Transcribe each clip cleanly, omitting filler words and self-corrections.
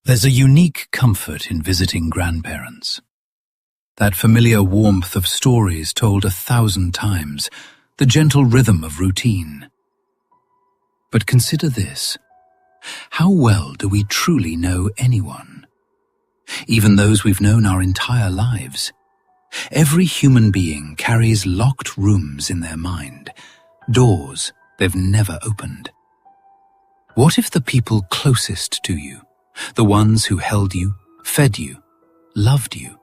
There's a unique comfort in visiting grandparents. That familiar warmth of stories told 1,000 times, the gentle rhythm of routine. But consider this. How well do we truly know anyone? Even those we've known our entire lives. Every human being carries locked rooms in their mind, doors they've never opened. What if the people closest to you, the ones who held you, fed you, loved you,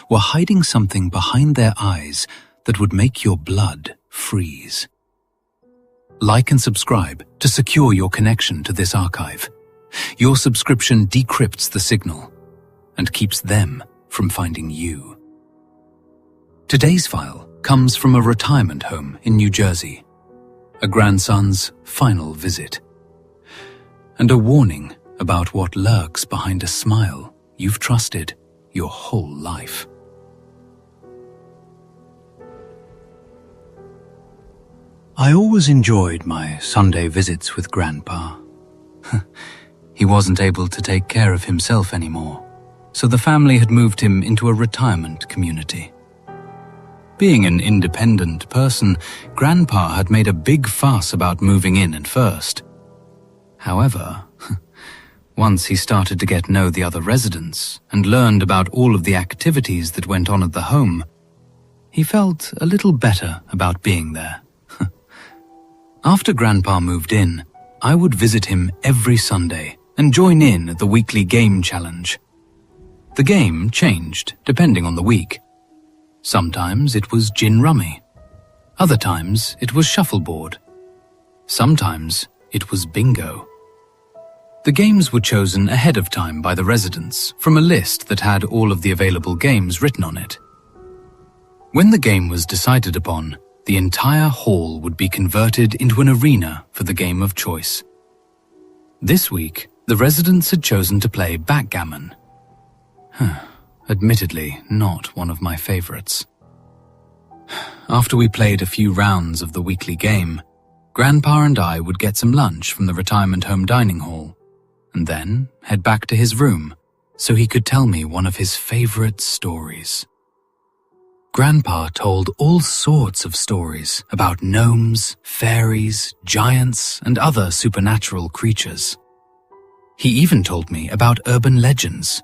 were hiding something behind their eyes that would make your blood freeze? Like and subscribe to secure your connection to this archive. Your subscription decrypts the signal and keeps them from finding you. Today's file comes from a retirement home in New Jersey, a grandson's final visit, and a warning about what lurks behind a smile you've trusted your whole life. I always enjoyed my Sunday visits with Grandpa. He wasn't able to take care of himself anymore, so the family had moved him into a retirement community. Being an independent person, Grandpa had made a big fuss about moving in at first. However, once he started to get to know the other residents and learned about all of the activities that went on at the home, he felt a little better about being there. After Grandpa moved in, I would visit him every Sunday and join in at the weekly game challenge. The game changed depending on the week. Sometimes it was gin rummy. Other times it was shuffleboard. Sometimes it was bingo. The games were chosen ahead of time by the residents from a list that had all of the available games written on it. When the game was decided upon, the entire hall would be converted into an arena for the game of choice. This week, the residents had chosen to play backgammon. Admittedly, not one of my favorites. After we played a few rounds of the weekly game, Grandpa and I would get some lunch from the retirement home dining hall, and then head back to his room so he could tell me one of his favorite stories. Grandpa told all sorts of stories about gnomes, fairies, giants, and other supernatural creatures. He even told me about urban legends,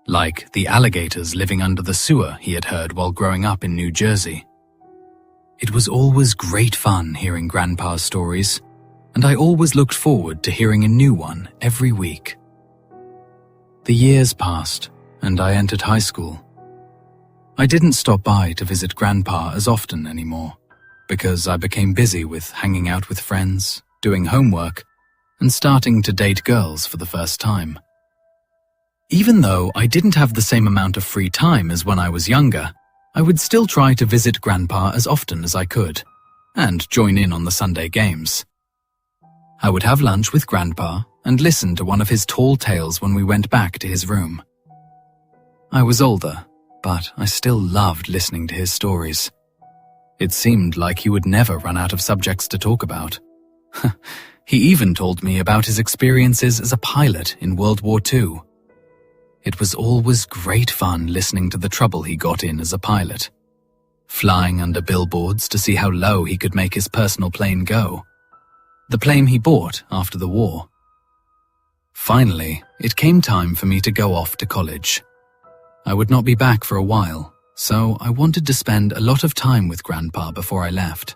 like the alligators living under the sewer he had heard while growing up in New Jersey. It was always great fun hearing Grandpa's stories, and I always looked forward to hearing a new one every week. The years passed, and I entered high school. I didn't stop by to visit Grandpa as often anymore, because I became busy with hanging out with friends, doing homework, and starting to date girls for the first time. Even though I didn't have the same amount of free time as when I was younger, I would still try to visit Grandpa as often as I could, and join in on the Sunday games. I would have lunch with Grandpa and listen to one of his tall tales when we went back to his room. I was older, but I still loved listening to his stories. It seemed like he would never run out of subjects to talk about. He even told me about his experiences as a pilot in World War II. It was always great fun listening to the trouble he got in as a pilot, flying under billboards to see how low he could make his personal plane go, the plane he bought after the war. Finally, it came time for me to go off to college. I would not be back for a while, so I wanted to spend a lot of time with Grandpa before I left.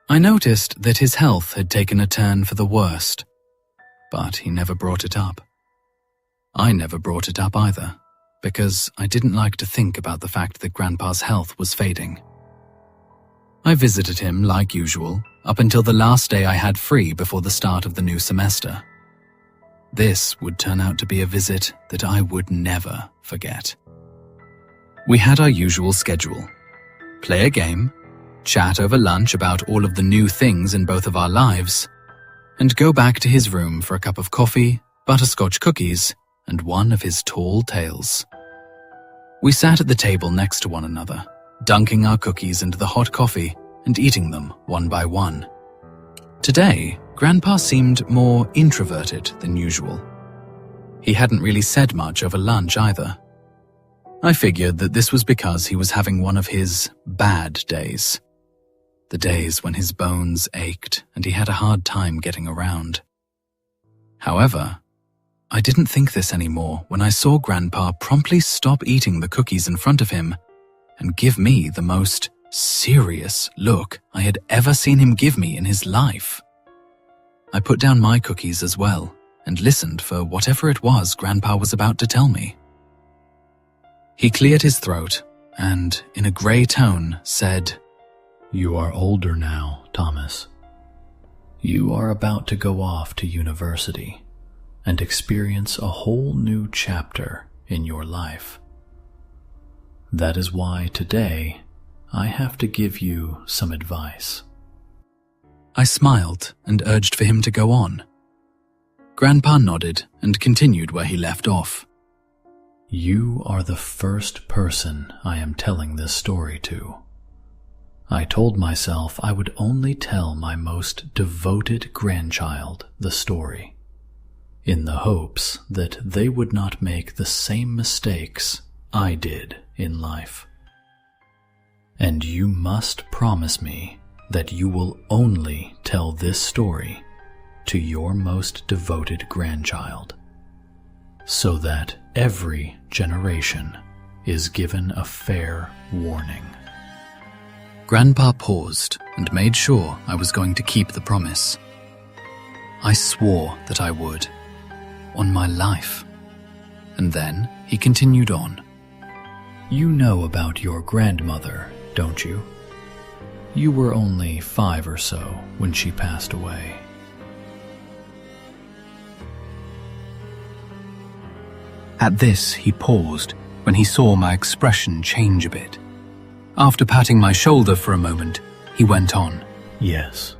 I noticed that his health had taken a turn for the worst, but he never brought it up. I never brought it up either, because I didn't like to think about the fact that Grandpa's health was fading. I visited him like usual, up until the last day I had free before the start of the new semester. This would turn out to be a visit that I would never forget. We had our usual schedule: play a game, chat over lunch about all of the new things in both of our lives, and go back to his room for a cup of coffee, butterscotch cookies, and one of his tall tales. We sat at the table next to one another, dunking our cookies into the hot coffee and eating them one by one. Today, Grandpa seemed more introverted than usual. He hadn't really said much over lunch either. I figured that this was because he was having one of his bad days. The days when his bones ached and he had a hard time getting around. However, I didn't think this anymore when I saw Grandpa promptly stop eating the cookies in front of him and give me the most serious look I had ever seen him give me in his life. I put down my cookies as well and listened for whatever it was Grandpa was about to tell me. He cleared his throat and, in a grey tone, said, "You are older now, Thomas. You are about to go off to university and experience a whole new chapter in your life. That is why today I have to give you some advice." I smiled and urged for him to go on. Grandpa nodded and continued where he left off. "You are the first person I am telling this story to. I told myself I would only tell my most devoted grandchild the story, in the hopes that they would not make the same mistakes I did in life. And you must promise me that you will only tell this story to your most devoted grandchild, so that every generation is given a fair warning." Grandpa paused and made sure I was going to keep the promise. I swore that I would, on my life. And then he continued on. "You know about your grandmother, don't you? You were only 5 or so when she passed away." At this, he paused when he saw my expression change a bit. After patting my shoulder for a moment, he went on. "Yes,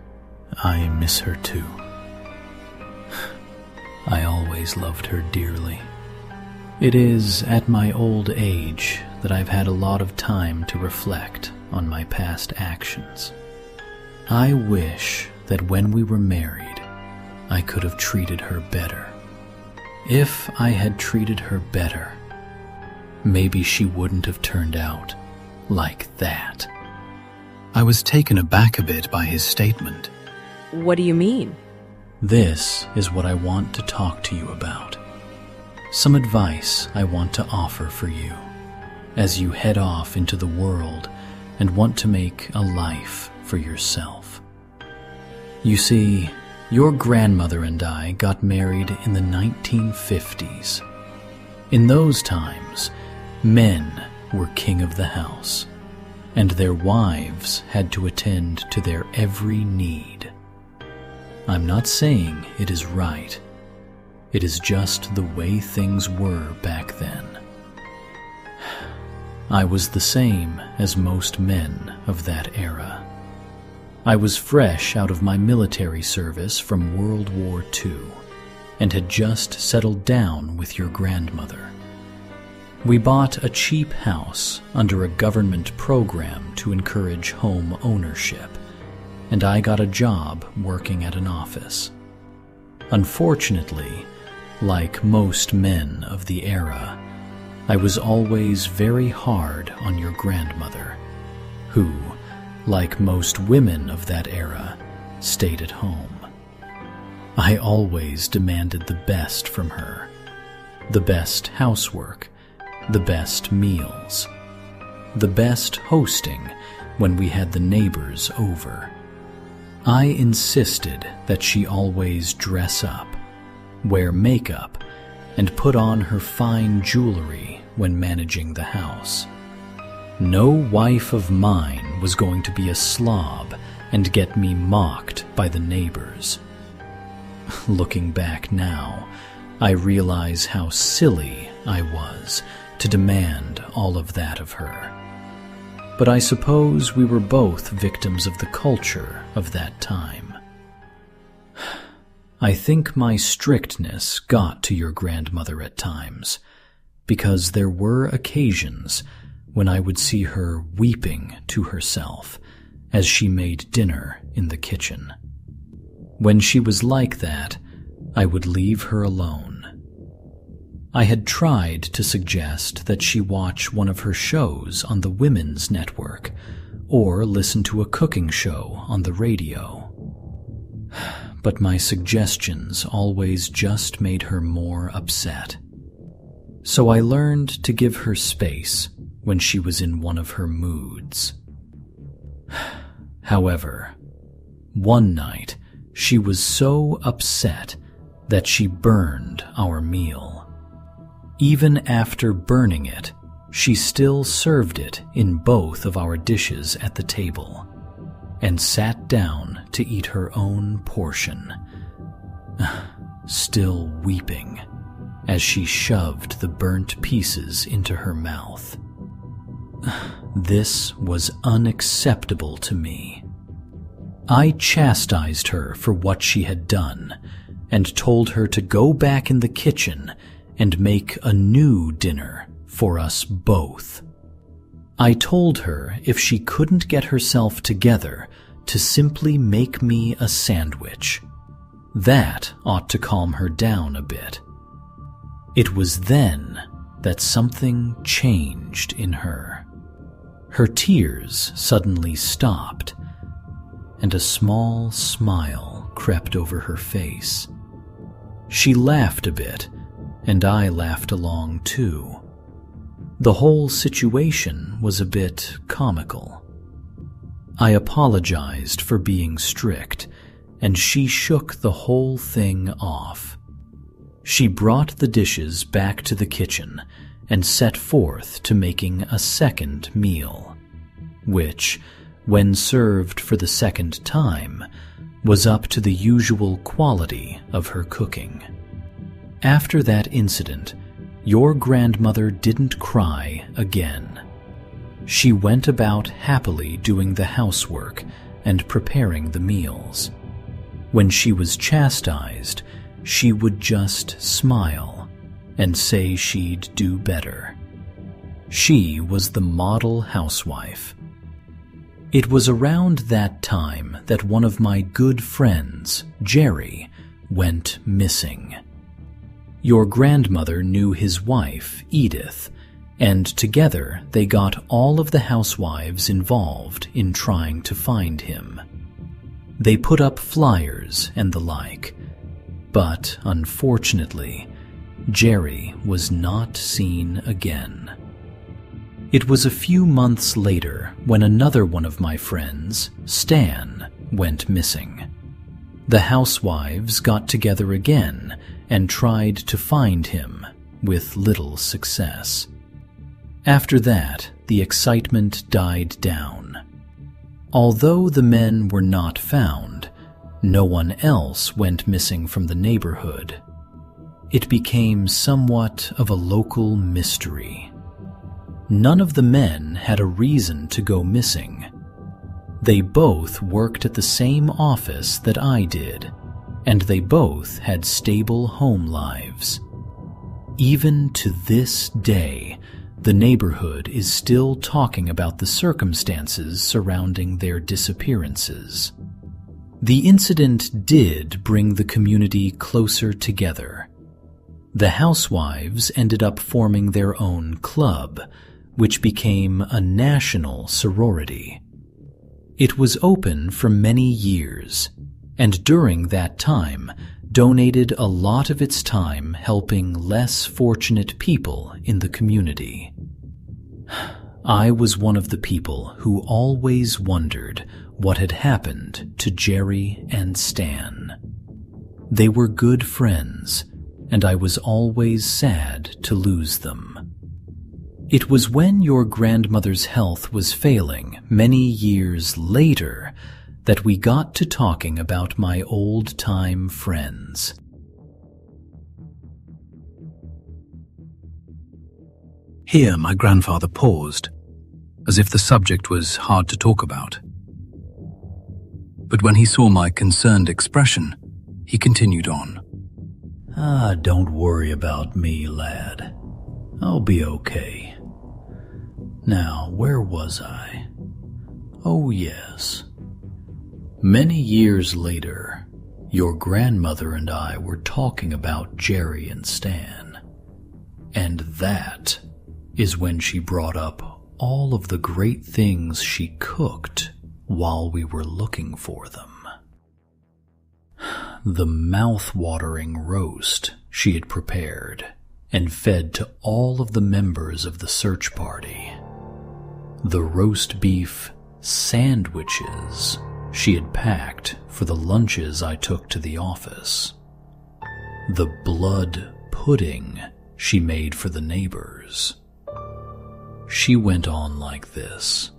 I miss her too. I always loved her dearly. It is at my old age that I've had a lot of time to reflect on my past actions. I wish that when we were married, I could have treated her better. If I had treated her better, maybe she wouldn't have turned out like that." I was taken aback a bit by his statement. What do you mean? This is what I want to talk to you about. Some advice I want to offer for you as you head off into the world and want to make a life for yourself. You see, your grandmother and I got married in the 1950s. In those times, men were king of the house, and their wives had to attend to their every need. I'm not saying it is right. It is just the way things were back then. I was the same as most men of that era. I was fresh out of my military service from World War II and had just settled down with your grandmother. We bought a cheap house under a government program to encourage home ownership, and I got a job working at an office. Unfortunately, like most men of the era, I was always very hard on your grandmother, who, like most women of that era, stayed at home. I always demanded the best from her, the best housework, the best meals, the best hosting when we had the neighbors over. I insisted that she always dress up, wear makeup, and put on her fine jewelry when managing the house. No wife of mine was going to be a slob and get me mocked by the neighbors. Looking back now, I realize how silly I was to demand all of that of her. But I suppose we were both victims of the culture of that time. I think my strictness got to your grandmother at times, because there were occasions when I would see her weeping to herself as she made dinner in the kitchen. When she was like that, I would leave her alone. I had tried to suggest that she watch one of her shows on the Women's Network or listen to a cooking show on the radio. But my suggestions always just made her more upset. So I learned to give her space when she was in one of her moods. However, one night she was so upset that she burned our meal. Even after burning it, she still served it in both of our dishes at the table and sat down to eat her own portion, still weeping as she shoved the burnt pieces into her mouth. This was unacceptable to me. I chastised her for what she had done and told her to go back in the kitchen and make a new dinner for us both. I told her if she couldn't get herself together to simply make me a sandwich. That ought to calm her down a bit. It was then that something changed in her. Her tears suddenly stopped, and a small smile crept over her face. She laughed a bit, and I laughed along too. The whole situation was a bit comical. I apologized for being strict, and she shook the whole thing off. She brought the dishes back to the kitchen and set forth to making a second meal, which, when served for the second time, was up to the usual quality of her cooking. After that incident, your grandmother didn't cry again. She went about happily doing the housework and preparing the meals. When she was chastised, she would just smile and say she'd do better. She was the model housewife. It was around that time that one of my good friends, Jerry, went missing. Your grandmother knew his wife, Edith, and together they got all of the housewives involved in trying to find him. They put up flyers and the like, but unfortunately, Jerry was not seen again. It was a few months later when another one of my friends, Stan, went missing. The housewives got together again and tried to find him, with little success. After that, the excitement died down. Although the men were not found, no one else went missing from the neighborhood. It became somewhat of a local mystery. None of the men had a reason to go missing. They both worked at the same office that I did, and they both had stable home lives. Even to this day, the neighborhood is still talking about the circumstances surrounding their disappearances. The incident did bring the community closer together. The housewives ended up forming their own club, which became a national sorority. It was open for many years, and during that time donated a lot of its time helping less fortunate people in the community. I was one of the people who always wondered what had happened to Jerry and Stan. They were good friends, and I was always sad to lose them. It was when your grandmother's health was failing many years later that we got to talking about my old-time friends. Here my grandfather paused, as if the subject was hard to talk about. But when he saw my concerned expression, he continued on. Don't worry about me, lad. I'll be okay. Now, where was I? Oh, yes. Many years later, your grandmother and I were talking about Jerry and Stan. And that is when she brought up all of the great things she cooked while we were looking for them. The mouth-watering roast she had prepared and fed to all of the members of the search party. The roast beef sandwiches she had packed for the lunches I took to the office. The blood pudding she made for the neighbors. She went on like this,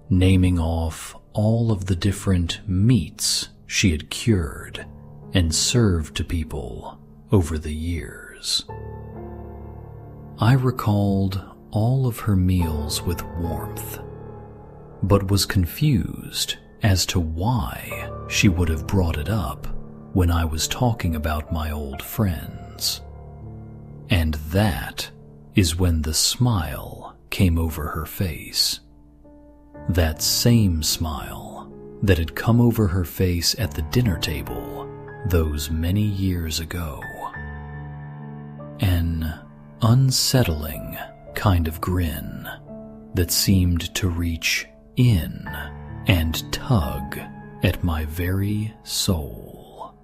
naming off all of the different meats she had cured and served to people over the years. I recalled all of her meals with warmth, but was confused as to why she would have brought it up when I was talking about my old friends. And that is when the smile came over her face. That same smile that had come over her face at the dinner table those many years ago. An unsettling kind of grin that seemed to reach in and tug at my very soul.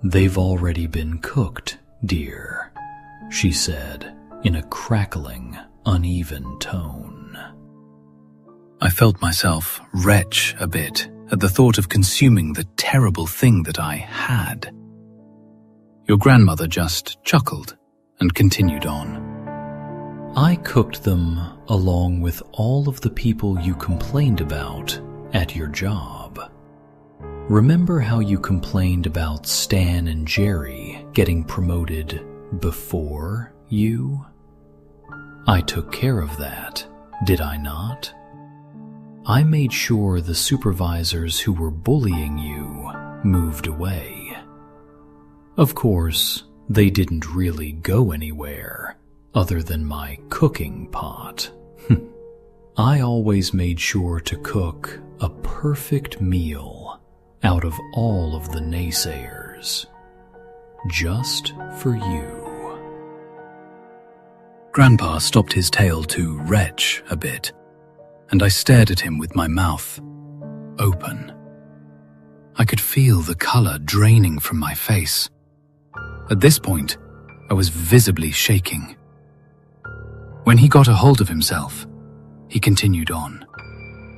"They've already been cooked, dear," she said in a crackling, uneven tone. I felt myself retch a bit at the thought of consuming the terrible thing that I had. Your grandmother just chuckled and continued on. "I cooked them along with all of the people you complained about at your job. Remember how you complained about Stan and Jerry getting promoted before you? I took care of that, did I not? I made sure the supervisors who were bullying you moved away. Of course, they didn't really go anywhere other than my cooking pot. I always made sure to cook a perfect meal out of all of the naysayers, just for you." Grandpa stopped his tale to retch a bit, and I stared at him with my mouth open. I could feel the color draining from my face. At this point, I was visibly shaking. When he got a hold of himself, he continued on.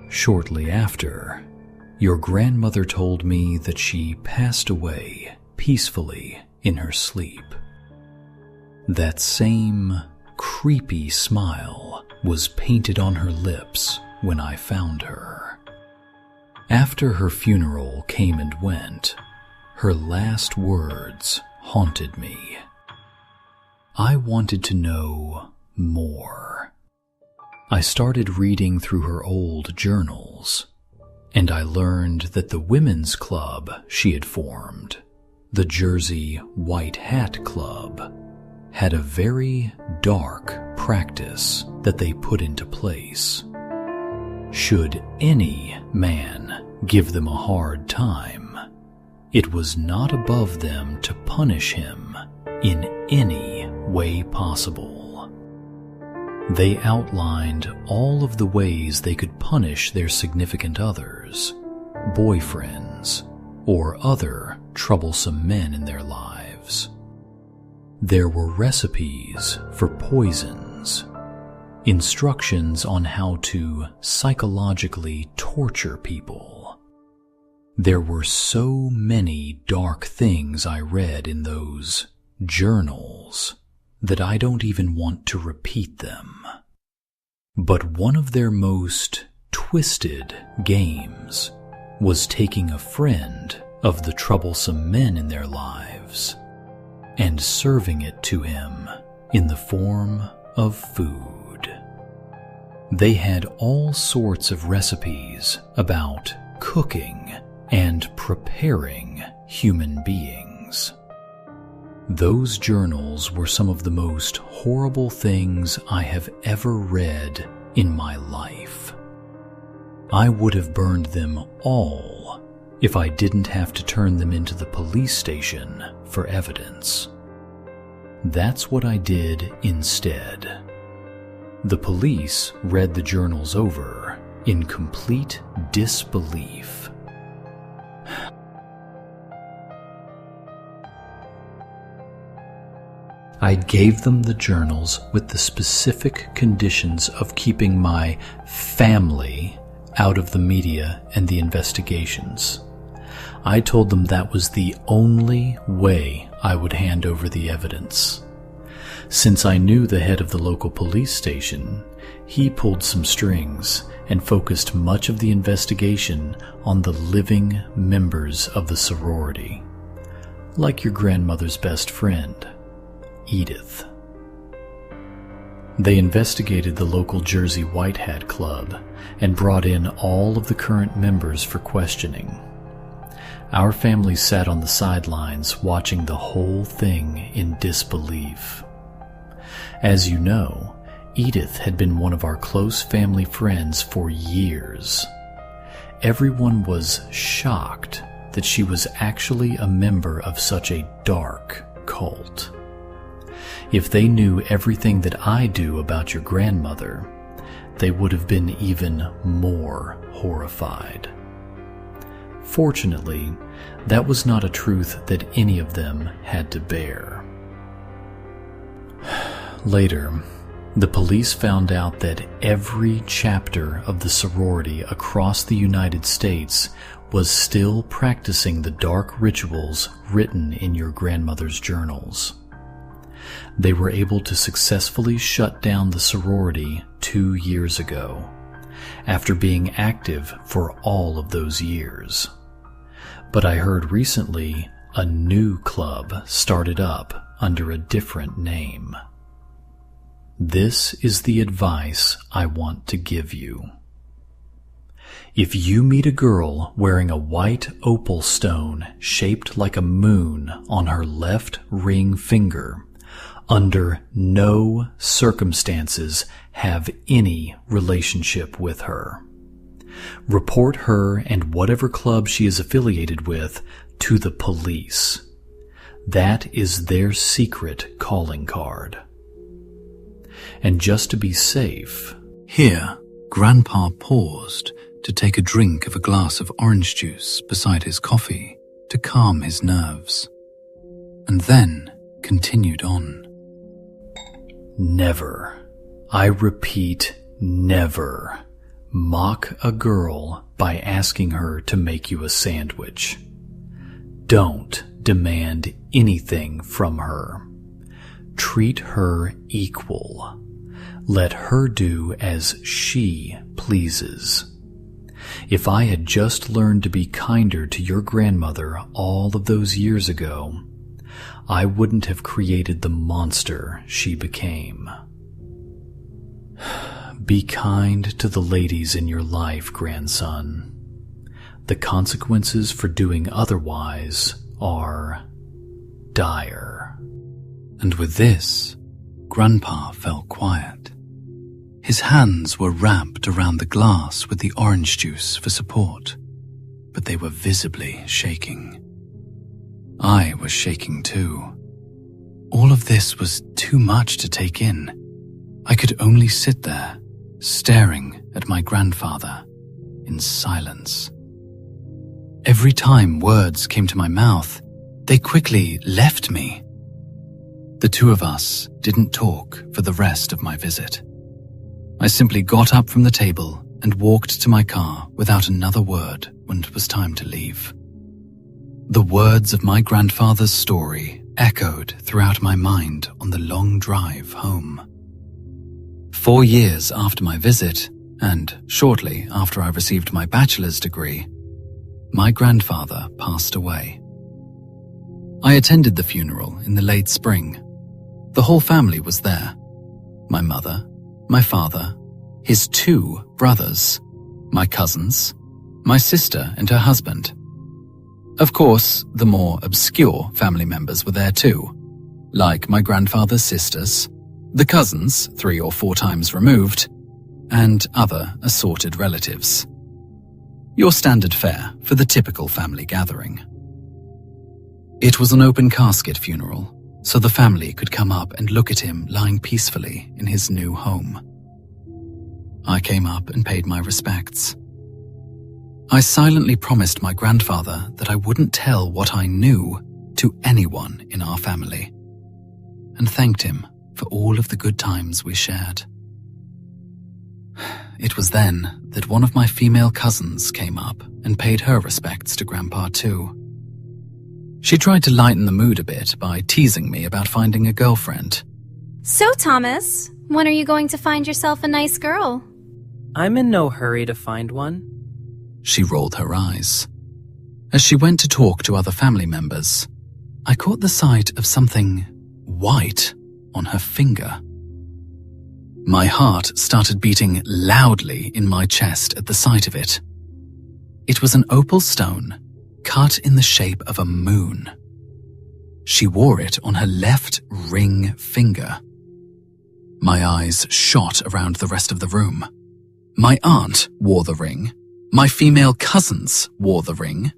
"Shortly after, your grandmother told me that she passed away peacefully in her sleep. That same creepy smile was painted on her lips when I found her. After her funeral came and went, her last words haunted me. I wanted to know more. I started reading through her old journals, and I learned that the women's club she had formed, the Jersey White Hat Club, had a very dark practice that they put into place. Should any man give them a hard time, it was not above them to punish him in any way possible. They outlined all of the ways they could punish their significant others, boyfriends, or other troublesome men in their lives. There were recipes for poisons, instructions on how to psychologically torture people. There were so many dark things I read in those journals that I don't even want to repeat them. But one of their most twisted games was taking a friend of the troublesome men in their lives and serving it to him in the form of food. They had all sorts of recipes about cooking and preparing human beings. Those journals were some of the most horrible things I have ever read in my life. I would have burned them all if I didn't have to turn them into the police station for evidence. That's what I did instead. The police read the journals over in complete disbelief. I gave them the journals with the specific conditions of keeping my family out of the media and the investigations. I told them that was the only way I would hand over the evidence. Since I knew the head of the local police station, he pulled some strings and focused much of the investigation on the living members of the sorority, like your grandmother's best friend, Edith. They investigated the local Jersey White Hat Club and brought in all of the current members for questioning. Our family sat on the sidelines watching the whole thing in disbelief. As you know, Edith had been one of our close family friends for years. Everyone was shocked that she was actually a member of such a dark cult. If they knew everything that I do about your grandmother, they would have been even more horrified. Fortunately, that was not a truth that any of them had to bear. Later, the police found out that every chapter of the sorority across the United States was still practicing the dark rituals written in your grandmother's journals. They were able to successfully shut down the sorority 2 years ago, after being active for all of those years. But I heard recently a new club started up under a different name. This is the advice I want to give you. If you meet a girl wearing a white opal stone shaped like a moon on her left ring finger, under no circumstances have any relationship with her. Report her and whatever club she is affiliated with to the police. That is their secret calling card. And just to be safe, Here, Grandpa paused to take a drink of a glass of orange juice beside his coffee to calm his nerves, and then continued on. never, I repeat, never, mock a girl by asking her to make you a sandwich. Don't demand anything from her. Treat her equal. Let her do as she pleases. If I had just learned to be kinder to your grandmother all of those years ago, I wouldn't have created the monster she became. Be kind to the ladies in your life, grandson. The consequences for doing otherwise are dire. And with this, Grandpa fell quiet. His hands were wrapped around the glass with the orange juice for support, but they were visibly shaking. I was shaking too. All of this was too much to take in. I could only sit there, staring at my grandfather in silence. Every time words came to my mouth, they quickly left me. The two of us didn't talk for the rest of my visit. I simply got up from the table and walked to my car without another word when it was time to leave. The words of my grandfather's story echoed throughout my mind on the long drive home. 4 years after my visit, and shortly after I received my bachelor's degree, my grandfather passed away. I attended the funeral in the late spring. The whole family was there. My mother, my father, his 2 brothers, my cousins, my sister and her husband. Of course, the more obscure family members were there too, like my grandfather's sisters, the cousins 3 or 4 times removed, and other assorted relatives. Your standard fare for the typical family gathering. It was an open casket funeral, so the family could come up and look at him lying peacefully in his new home. I came up and paid my respects. I silently promised my grandfather that I wouldn't tell what I knew to anyone in our family, and thanked him for all of the good times we shared. It was then that one of my female cousins came up and paid her respects to Grandpa too. She tried to lighten the mood a bit by teasing me about finding a girlfriend. So, Thomas, when are you going to find yourself a nice girl? I'm in no hurry to find one. She rolled her eyes. As she went to talk to other family members, I caught the sight of something white on her finger. My heart started beating loudly in my chest at the sight of it. It was an opal stone cut in the shape of a moon. She wore it on her left ring finger. My eyes shot around the rest of the room. My aunt wore the ring. My female cousins wore the ring.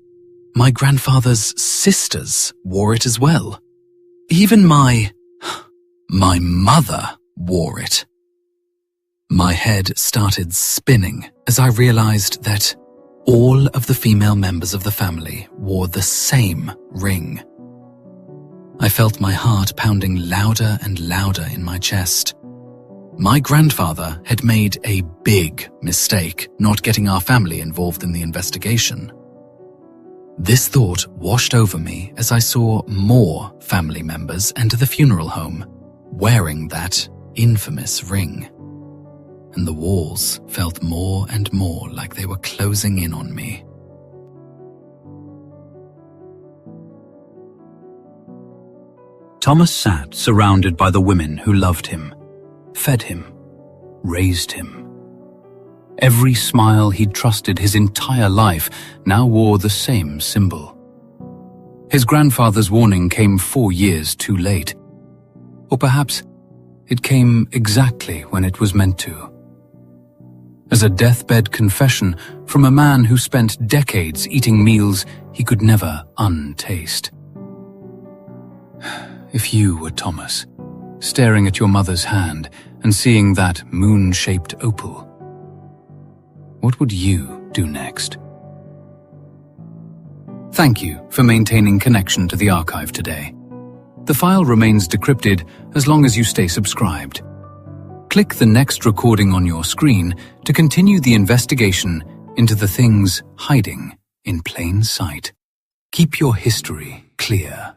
My grandfather's sisters wore it as well. Even my mother wore it. My head started spinning as I realized that all of the female members of the family wore the same ring. I felt my heart pounding louder and louder in my chest. My grandfather had made a big mistake not getting our family involved in the investigation. This thought washed over me as I saw more family members enter the funeral home wearing that infamous ring. And the walls felt more and more like they were closing in on me. Thomas sat surrounded by the women who loved him, fed him, raised him. Every smile he'd trusted his entire life now wore the same symbol. His grandfather's warning came 4 years too late. Or perhaps it came exactly when it was meant to. As a deathbed confession from a man who spent decades eating meals he could never untaste. If you were Thomas, staring at your mother's hand and seeing that moon-shaped opal, what would you do next? Thank you for maintaining connection to the archive today. The file remains decrypted as long as you stay subscribed. Click the next recording on your screen to continue the investigation into the things hiding in plain sight. Keep your history clear.